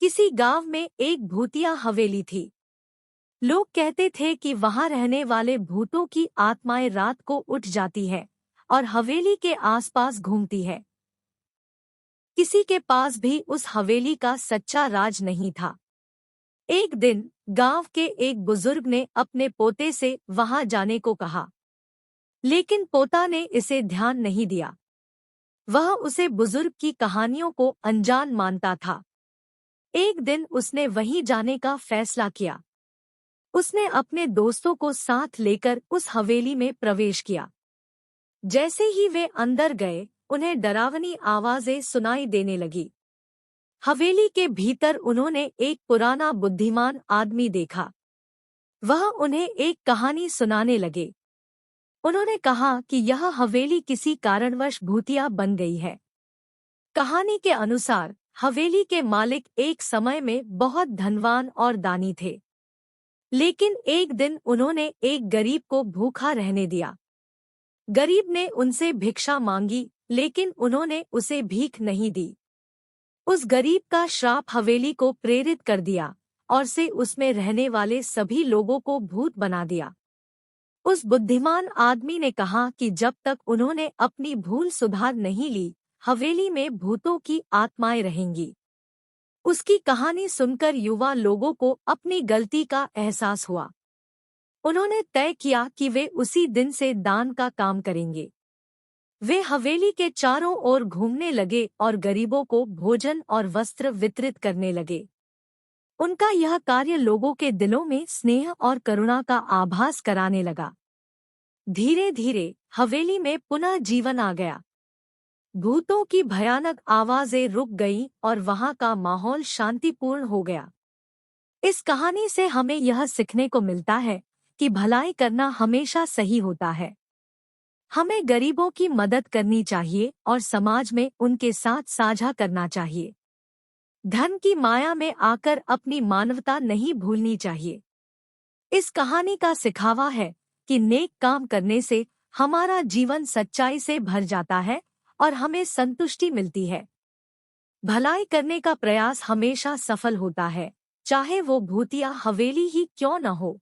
किसी गांव में एक भूतिया हवेली थी। लोग कहते थे कि वहां रहने वाले भूतों की आत्माएं रात को उठ जाती है और हवेली के आसपास घूमती है। किसी के पास भी उस हवेली का सच्चा राज नहीं था। एक दिन गांव के एक बुजुर्ग ने अपने पोते से वहां जाने को कहा, लेकिन पोता ने इसे ध्यान नहीं दिया। वह उसे बुजुर्ग की कहानियों को अनजान मानता था। एक दिन उसने वहीं जाने का फैसला किया। उसने अपने दोस्तों को साथ लेकर उस हवेली में प्रवेश किया। जैसे ही वे अंदर गए, उन्हें डरावनी आवाजें सुनाई देने लगी। हवेली के भीतर उन्होंने एक पुराना बुद्धिमान आदमी देखा। वह उन्हें एक कहानी सुनाने लगे। उन्होंने कहा कि यह हवेली किसी कारणवश भूतिया बन गई है। कहानी के अनुसार हवेली के मालिक एक समय में बहुत धनवान और दानी थे, लेकिन एक दिन उन्होंने एक गरीब को भूखा रहने दिया। गरीब ने उनसे भिक्षा मांगी, लेकिन उन्होंने उसे भीख नहीं दी। उस गरीब का श्राप हवेली को प्रेरित कर दिया और से उसमें रहने वाले सभी लोगों को भूत बना दिया। उस बुद्धिमान आदमी ने कहा कि जब तक उन्होंने अपनी भूल सुधार नहीं ली, हवेली में भूतों की आत्माएं रहेंगी। उसकी कहानी सुनकर युवा लोगों को अपनी गलती का एहसास हुआ। उन्होंने तय किया कि वे उसी दिन से दान का काम करेंगे। वे हवेली के चारों ओर घूमने लगे और गरीबों को भोजन और वस्त्र वितरित करने लगे। उनका यह कार्य लोगों के दिलों में स्नेह और करुणा का आभास कराने लगा। धीरे धीरे हवेली में पुनः जीवन आ गया। भूतों की भयानक आवाजें रुक गईं और वहां का माहौल शांतिपूर्ण हो गया। इस कहानी से हमें यह सीखने को मिलता है कि भलाई करना हमेशा सही होता है। हमें गरीबों की मदद करनी चाहिए और समाज में उनके साथ साझा करना चाहिए। धन की माया में आकर अपनी मानवता नहीं भूलनी चाहिए। इस कहानी का सिखावा है कि नेक काम करने से हमारा जीवन सच्चाई से भर जाता है और हमें संतुष्टि मिलती है। भलाई करने का प्रयास हमेशा सफल होता है, चाहे वो भूतिया हवेली ही क्यों न हो।